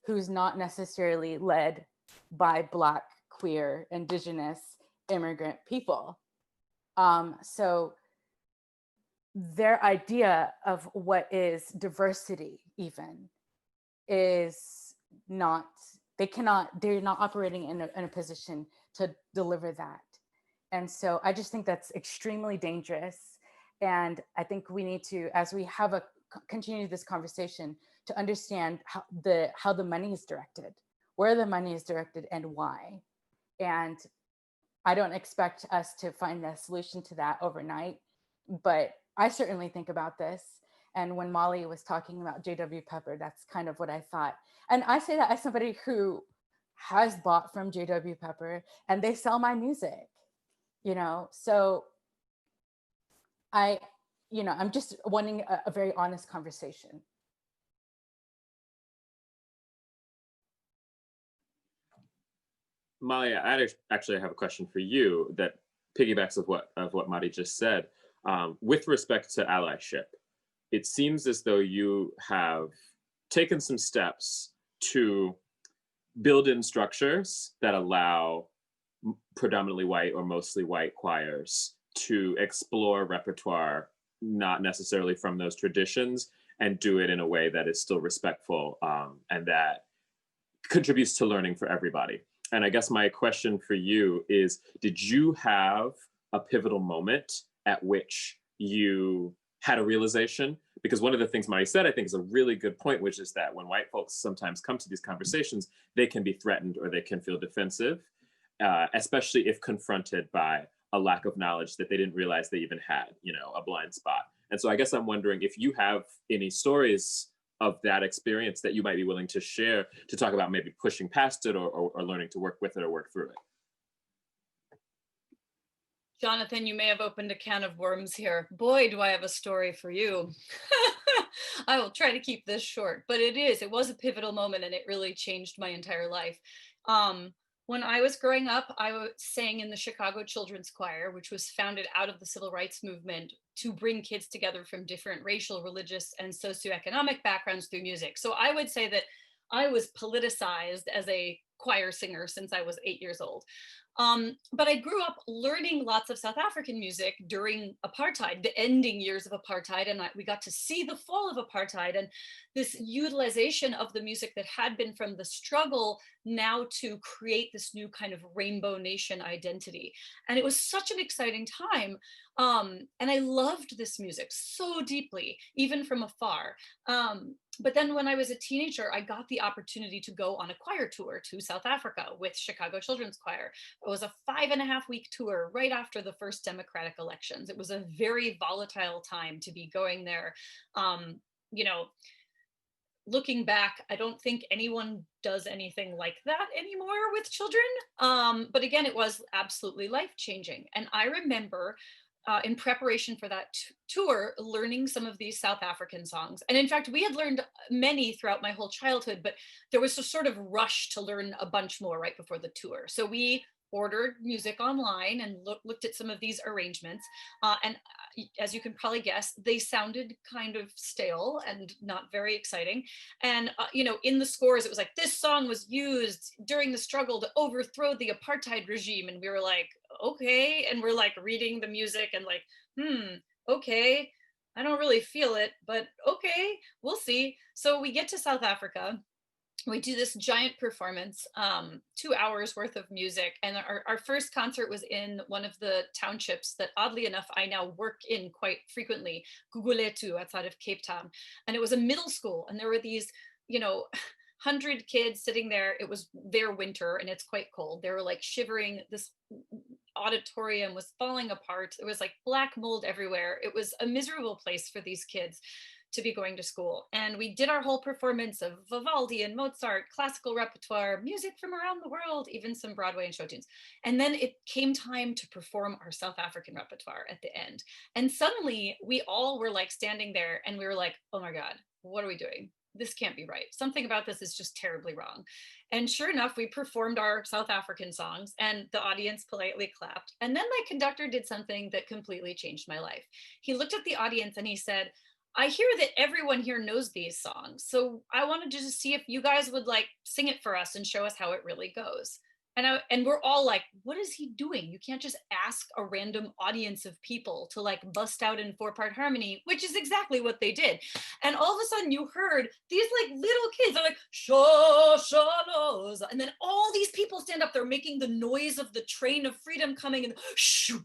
who's not necessarily led by Black, queer, Indigenous, immigrant people. So their idea of what is diversity even is not, they're not operating in a position to deliver that. And so I just think that's extremely dangerous. And I think we need to, as we have continue this conversation, to understand how the money is directed, where the money is directed and why. And I don't expect us to find a solution to that overnight, but I certainly think about this. And when Molly was talking about J.W. Pepper, that's kind of what I thought. And I say that as somebody who has bought from J.W. Pepper and they sell my music, you know? So I'm just wanting a very honest conversation. Molly, I actually have a question for you that piggybacks of what Mari just said. With respect to allyship, it seems as though you have taken some steps to build in structures that allow predominantly white or mostly white choirs to explore repertoire, not necessarily from those traditions, and do it in a way that is still respectful and that contributes to learning for everybody. And I guess my question for you is, did you have a pivotal moment at which you had a realization? Because one of the things Mari said, I think, is a really good point, which is that when white folks sometimes come to these conversations, they can be threatened or they can feel defensive, especially if confronted by a lack of knowledge that they didn't realize they even had, a blind spot. And so I guess I'm wondering if you have any stories of that experience that you might be willing to share to talk about maybe pushing past it or learning to work with it or work through it. Jonathan, you may have opened a can of worms here. Boy, do I have a story for you. I will try to keep this short, but it was a pivotal moment and it really changed my entire life. When I was growing up, I sang in the Chicago Children's Choir, which was founded out of the civil rights movement to bring kids together from different racial, religious, and socioeconomic backgrounds through music. So I would say that I was politicized as a choir singer since I was 8 years old. But I grew up learning lots of South African music during apartheid, the ending years of apartheid, and we got to see the fall of apartheid and this utilization of the music that had been from the struggle now to create this new kind of rainbow nation identity. And it was such an exciting time. And I loved this music so deeply, even from afar. But then when I was a teenager, I got the opportunity to go on a choir tour to South Africa with Chicago Children's Choir. It was a 5.5-week tour right after the first democratic elections. It was a very volatile time to be going there. Looking back, I don't think anyone does anything like that anymore with children. But again, it was absolutely life-changing. And I remember in preparation for that tour, learning some of these South African songs. And in fact, we had learned many throughout my whole childhood, but there was a sort of rush to learn a bunch more right before the tour. So we ordered music online and looked at some of these arrangements. And as you can probably guess, they sounded kind of stale and not very exciting. And, in the scores, it was like, this song was used during the struggle to overthrow the apartheid regime. And we were like, okay. And we're like reading the music and like, okay, I don't really feel it, but okay, we'll see. So we get to South Africa. We do this giant performance, 2 hours worth of music. And our first concert was in one of the townships that, oddly enough, I now work in quite frequently, Guguletu, outside of Cape Town. And it was a middle school. And there were these, 100 kids sitting there. It was their winter and it's quite cold. They were like shivering. This auditorium was falling apart. There was like black mold everywhere. It was a miserable place for these kids to be going to school. And we did our whole performance of Vivaldi and Mozart, classical repertoire, music from around the world, even some Broadway and show tunes. And then it came time to perform our South African repertoire at the end. And suddenly we all were like standing there and we were like, oh my God, what are we doing? This can't be right. Something about this is just terribly wrong. And sure enough, we performed our South African songs and the audience politely clapped. And then my conductor did something that completely changed my life. He looked at the audience and he said, I hear that everyone here knows these songs. So I wanted to just see if you guys would like sing it for us and show us how it really goes. And we're all like, what is he doing? You can't just ask a random audience of people to like bust out in 4-part harmony, which is exactly what they did. And all of a sudden you heard these like little kids are like, Shoshanos. And then all these people stand up, they're making the noise of the train of freedom coming and shoo,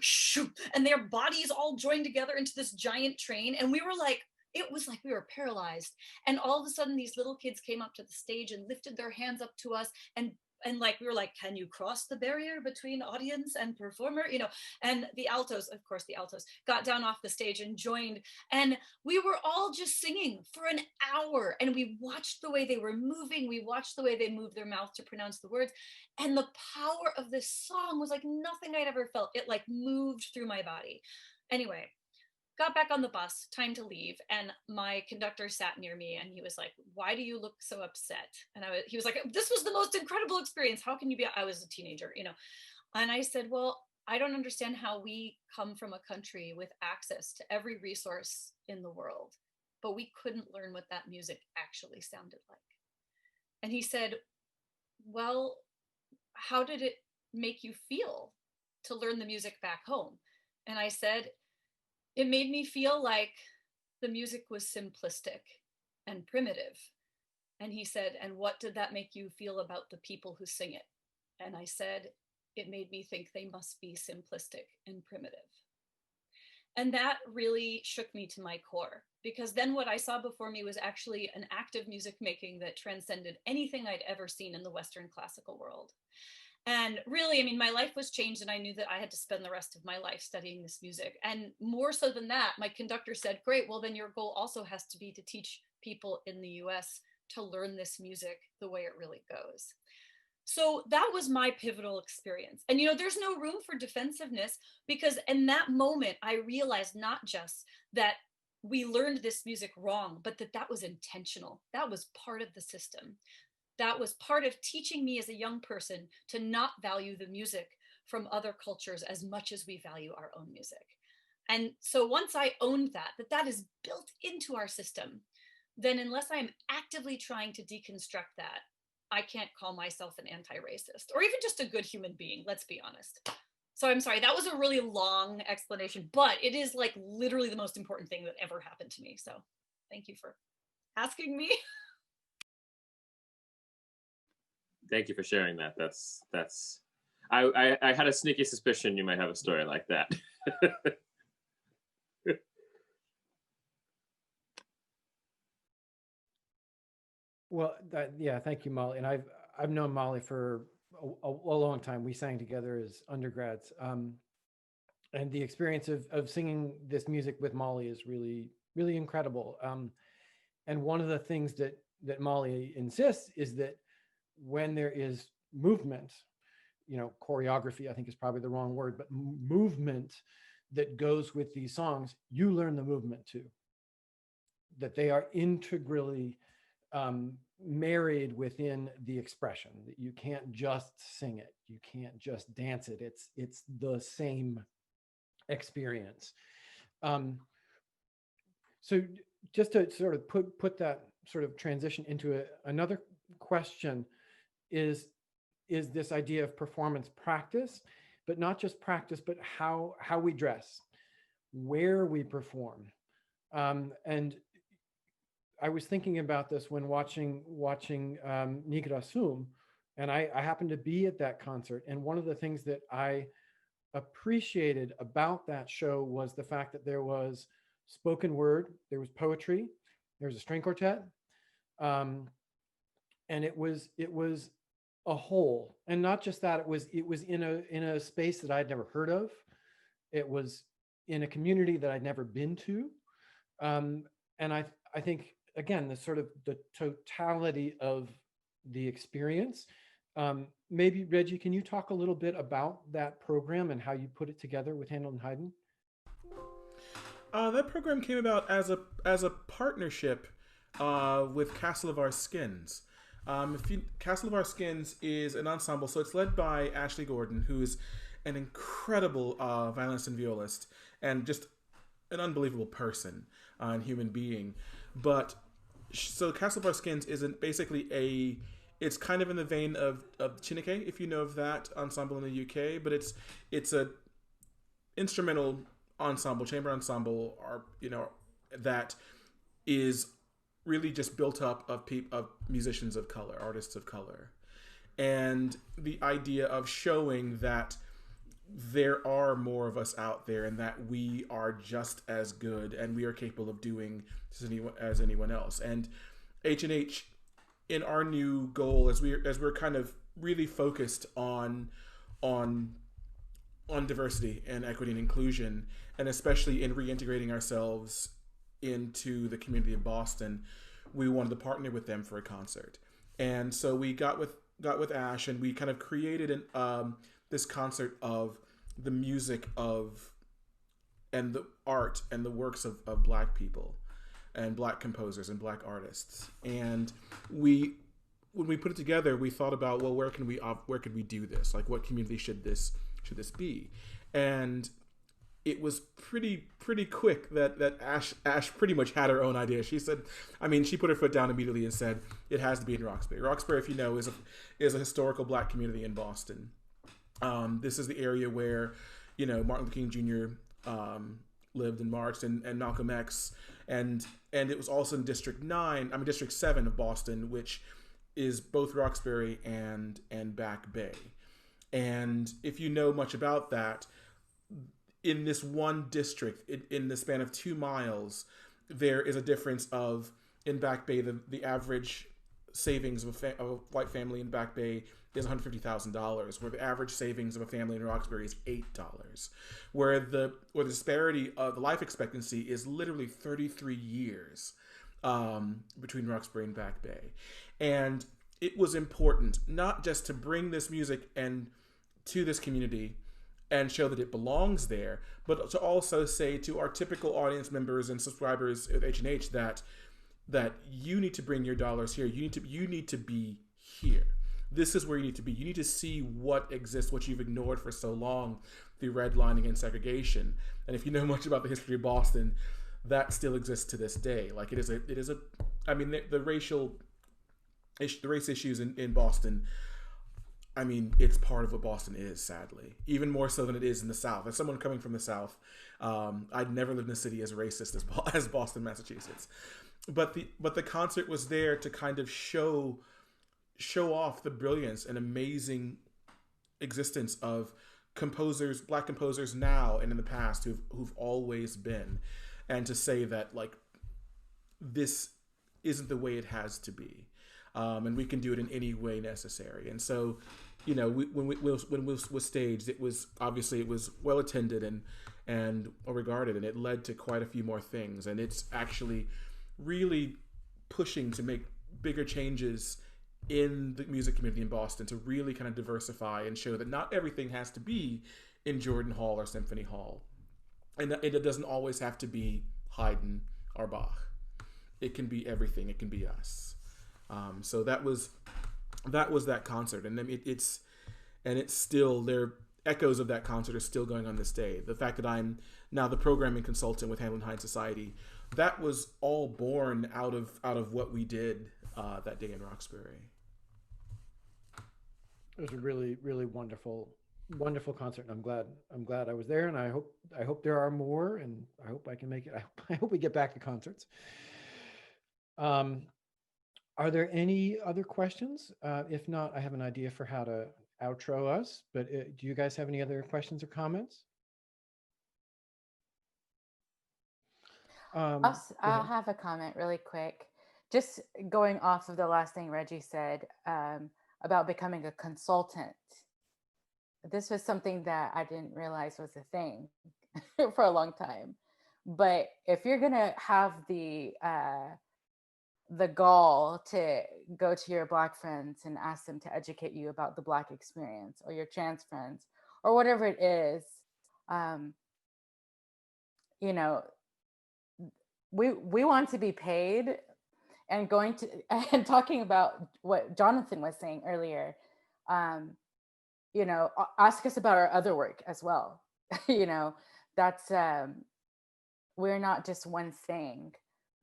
shoo, and their bodies all joined together into this giant train. And we were like, it was like we were paralyzed. And all of a sudden these little kids came up to the stage and lifted their hands up to us and like we were like, can you cross the barrier between audience and performer, and the altos, of course the altos got down off the stage and joined, and we were all just singing for an hour, and we watched the way they were moving, we watched the way they moved their mouth to pronounce the words, and the power of this song was like nothing I'd ever felt. It like moved through my body. Anyway, got back on the bus, time to leave. And my conductor sat near me and he was like, why do you look so upset? And he was like, this was the most incredible experience. How can you be? I was a teenager, And I said, well, I don't understand how we come from a country with access to every resource in the world, but we couldn't learn what that music actually sounded like. And he said, well, how did it make you feel to learn the music back home? And I said, it made me feel like the music was simplistic and primitive. And he said, and what did that make you feel about the people who sing it? And I said, it made me think they must be simplistic and primitive. And that really shook me to my core, because then what I saw before me was actually an act of music making that transcended anything I'd ever seen in the Western classical world. And really, I mean, my life was changed, and I knew that I had to spend the rest of my life studying this music. And more so than that, my conductor said, great, well, then your goal also has to be to teach people in the US to learn this music the way it really goes. So that was my pivotal experience. And, you know, there's no room for defensiveness, because in that moment, I realized not just that we learned this music wrong, but that that was intentional. That was part of the system. That was part of teaching me as a young person to not value the music from other cultures as much as we value our own music. And so once I owned that that is built into our system, then unless I'm actively trying to deconstruct that, I can't call myself an anti-racist or even just a good human being, let's be honest. So I'm sorry, that was a really long explanation, but it is like literally the most important thing that ever happened to me. So thank you for asking me. Thank you for sharing that. I had a sneaky suspicion you might have a story like that. Well, yeah, thank you, Molly. And I've known Molly for a long time. We sang together as undergrads. And the experience of singing this music with Molly is really, really incredible. And one of the things that Molly insists is that when there is movement, you know, choreography, I think is probably the wrong word, but movement that goes with these songs, you learn the movement too. That they are integrally married within the expression, that you can't just sing it, you can't just dance it, it's the same experience. So just to sort of put that sort of transition into another question is this idea of performance practice, but not just practice, but how we dress, where we perform. And I was thinking about this when watching Nigra Sum, and I happened to be at that concert. And one of the things that I appreciated about that show was the fact that there was spoken word, there was poetry, there was a string quartet, and it was a whole. And not just that, it was in a space that I'd never heard of. It was in a community that I'd never been to, and I think, again, the sort of the totality of the experience. Maybe Reggie, can you talk a little bit about that program and how you put it together with Handel and Haydn? That program came about as a partnership with Castle of Our Skins. Castle of Our Skins is an ensemble, so it's led by Ashley Gordon, who is an incredible violinist and violist, and just an unbelievable person and human being. But so Castle of Our Skins isn't basically it's kind of in the vein of Chineke, if you know of that ensemble in the UK, but it's a instrumental ensemble, chamber ensemble, or that is really just built up of musicians of color, artists of color, and the idea of showing that there are more of us out there and that we are just as good and we are capable of doing as anyone else. And H&H, in our new goal, as we're kind of really focused on diversity and equity and inclusion, and especially in reintegrating ourselves into the community of Boston, we wanted to partner with them for a concert. And so we got with Ash, and we kind of created this concert of the music of and the art and the works of Black people and Black composers and Black artists. And when we put it together, we thought about, well, where could we do this? Like, what community should this be? And it was pretty quick that Ash pretty much had her own idea. She said, she put her foot down immediately and said, it has to be in Roxbury. Roxbury, if you know, is a historical Black community in Boston. This is the area where, Martin Luther King Jr. Lived and marched, and Malcolm X, and it was also in District 7 of Boston, which is both Roxbury and Back Bay. And if you know much about that, in this one district, in the span of 2 miles, there is a difference of, in Back Bay, the average savings of a white family in Back Bay is $150,000, where the average savings of a family in Roxbury is $8, where the disparity of the life expectancy is literally 33 years between Roxbury and Back Bay. And it was important not just to bring this music and to this community and show that it belongs there, but to also say to our typical audience members and subscribers at H&H that you need to bring your dollars here. You need to be here. This is where you need to be. You need to see what exists, what you've ignored for so long through redlining and segregation. And if you know much about the history of Boston, that still exists to this day. Like it is a. I mean, the race issues in Boston. I mean, it's part of what Boston is, sadly, even more so than it is in the South. As someone coming from the South, I'd never lived in a city as racist as Boston, Massachusetts. But the concert was there to kind of show off the brilliance and amazing existence of composers, Black composers now and in the past who've always been, and to say that like this isn't the way it has to be, and we can do it in any way necessary. And so, you know, when it was staged, it was well attended and regarded, and it led to quite a few more things. And it's actually really pushing to make bigger changes in the music community in Boston, to really kind of diversify and show that not everything has to be in Jordan Hall or Symphony Hall, and it doesn't always have to be Haydn or Bach. It can be everything. It can be us. So that was that concert, and then it's still there. Echoes of that concert are still going on this day. The fact that I'm now the programming consultant with Handel Haydn Society, that was all born out of what we did that day in Roxbury. It was a really, really wonderful concert, and I'm glad I was there, and I hope there are more, and I hope I can make it. I hope we get back to concerts. Are there any other questions? If not, I have an idea for how to outro us, but do you guys have any other questions or comments? I'll have a comment really quick. Just going off of the last thing Reggie said about becoming a consultant. This was something that I didn't realize was a thing for a long time. But if you're gonna have the gall to go to your Black friends and ask them to educate you about the Black experience, or your trans friends, or whatever it is, you know, we want to be paid. And talking about what Jonathan was saying earlier, you know, ask us about our other work as well. You know, that's we're not just one thing,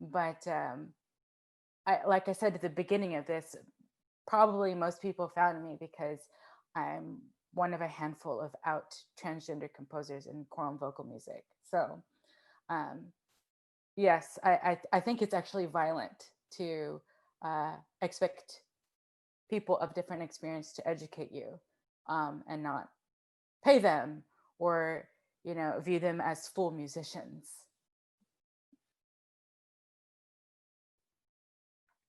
but like I said at the beginning of this, probably most people found me because I'm one of a handful of out transgender composers in choral and vocal music. So yes, I think it's actually violent to expect people of different experience to educate you and not pay them, or, you know, view them as full musicians.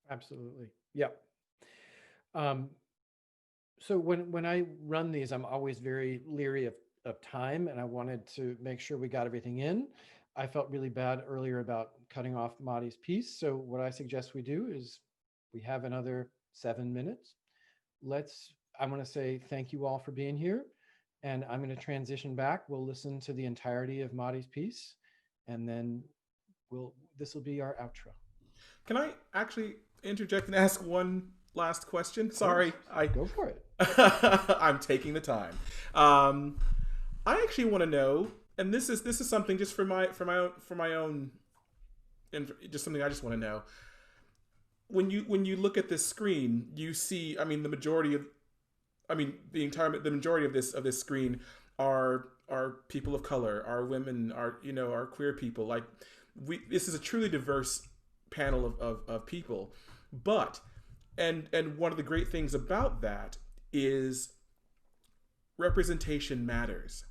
Absolutely. Yeah. So when I run these, I'm always very leery of time, and I wanted to make sure we got everything in. I felt really bad earlier about cutting off Madi's piece. So what I suggest we do is we have another 7 minutes. I want to say thank you all for being here, and I'm going to transition back. We'll listen to the entirety of Madi's piece, and then this will be our outro. Can I actually interject and ask one last question? Sorry, Go for it. I'm taking the time. I actually want to know, and this is something just for my own, and just something I just want to know. When you look at this screen, you see, I mean, the majority of this screen are people of color, are women, are queer people. Like, this is a truly diverse panel of people. But and one of the great things about that is representation matters.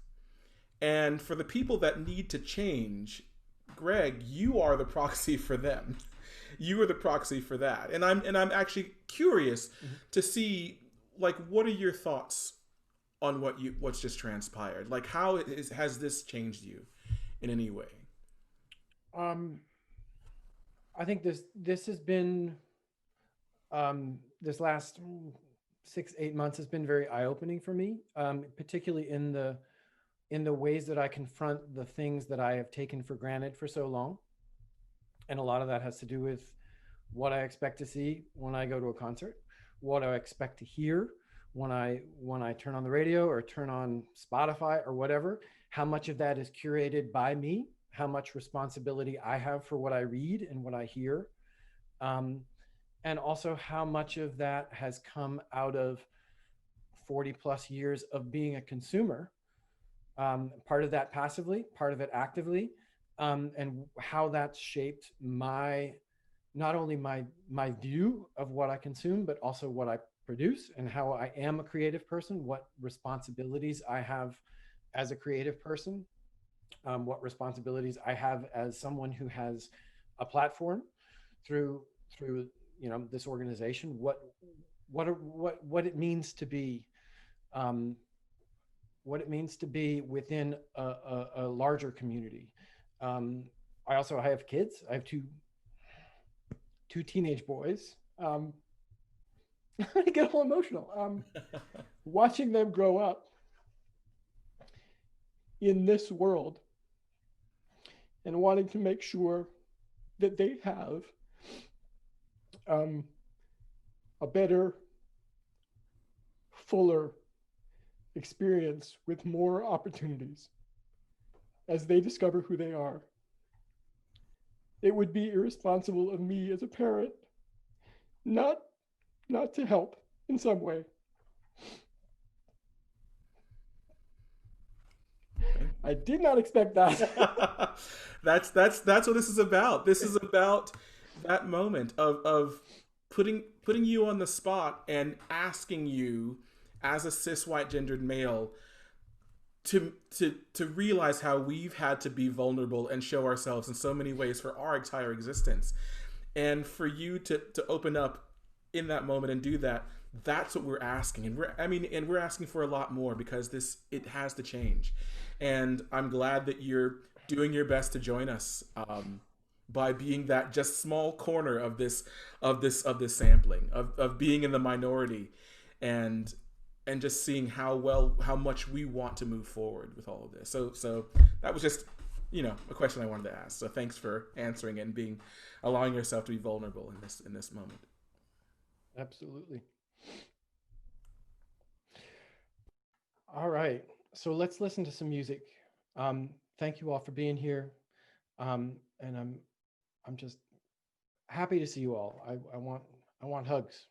And for the people that need to change, Greg, you are the proxy for them. You are the proxy for that. And I'm actually curious to see, like, what are your thoughts on what's just transpired? Like, how has this changed you in any way? I think this has been this last 6-8 months has been very eye-opening for me, particularly in the ways that I confront the things that I have taken for granted for so long. And a lot of that has to do with what I expect to see when I go to a concert, what I expect to hear when I turn on the radio or turn on Spotify or whatever, how much of that is curated by me, how much responsibility I have for what I read and what I hear. And also how much of that has come out of 40 plus years of being a consumer, part of that passively, part of it actively, and how that's shaped not only my view of what I consume, but also what I produce and how I am a creative person, what responsibilities I have as a creative person, what responsibilities I have as someone who has a platform through this organization, what it means to be within a larger community. I have kids. I have two teenage boys. I get all emotional. Watching them grow up in this world and wanting to make sure that they have a better, fuller experience with more opportunities as they discover who they are. It would be irresponsible of me as a parent not to help in some way. I did not expect that. That's what this is about. This is about that moment of putting you on the spot and asking you as a cis white gendered male to realize how we've had to be vulnerable and show ourselves in so many ways for our entire existence. And for you to open up in that moment and do that, that's what we're asking. And we're asking for a lot more, because it has to change. And I'm glad that you're doing your best to join us by being that just small corner of this sampling, of being in the minority, and just seeing how much we want to move forward with all of this. So that was just a question I wanted to ask. So thanks for answering and allowing yourself to be vulnerable in this moment. Absolutely. All right. So let's listen to some music. Thank you all for being here. And I'm just happy to see you all. I want hugs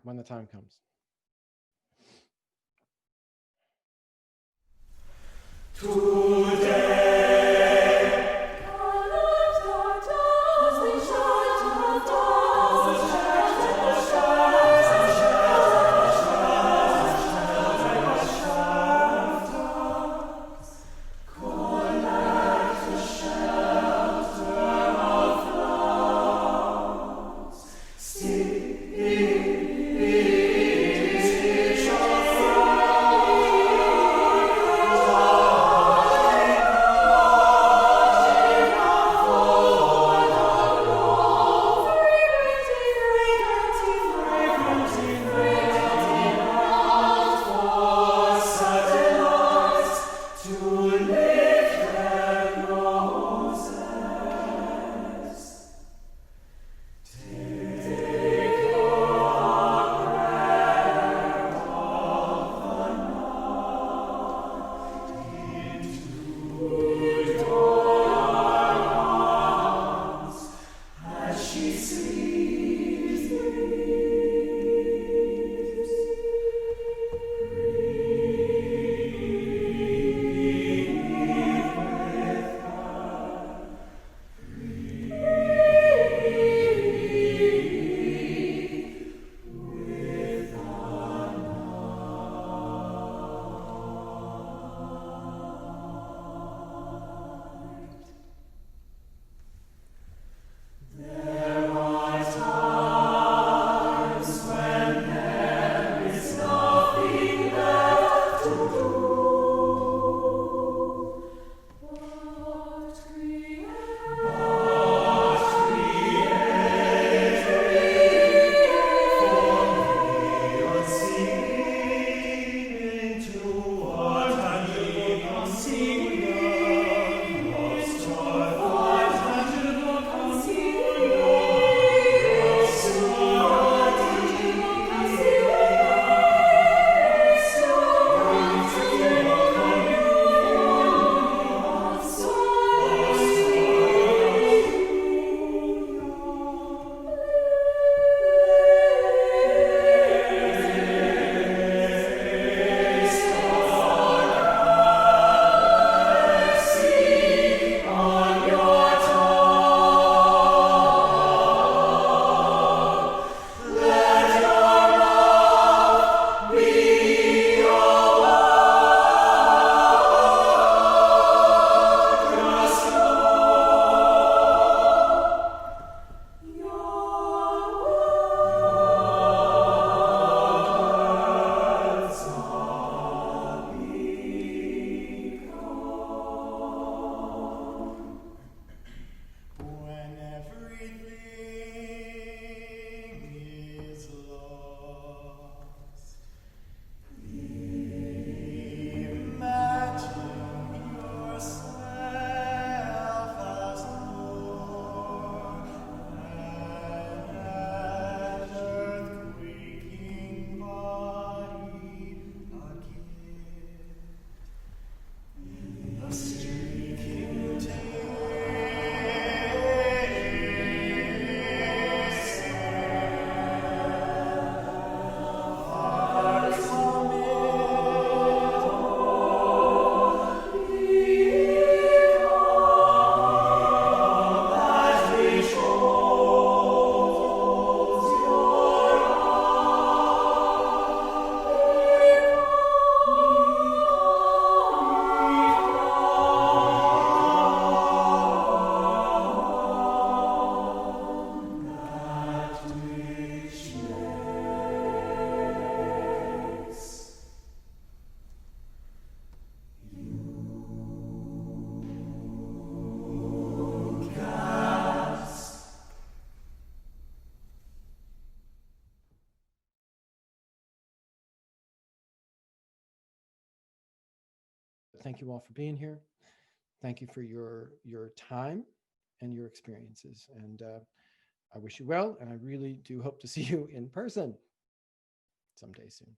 when the time comes. Today. thank you all for being here. Thank you for your time and your experiences. And I wish you well, and I really do hope to see you in person someday soon.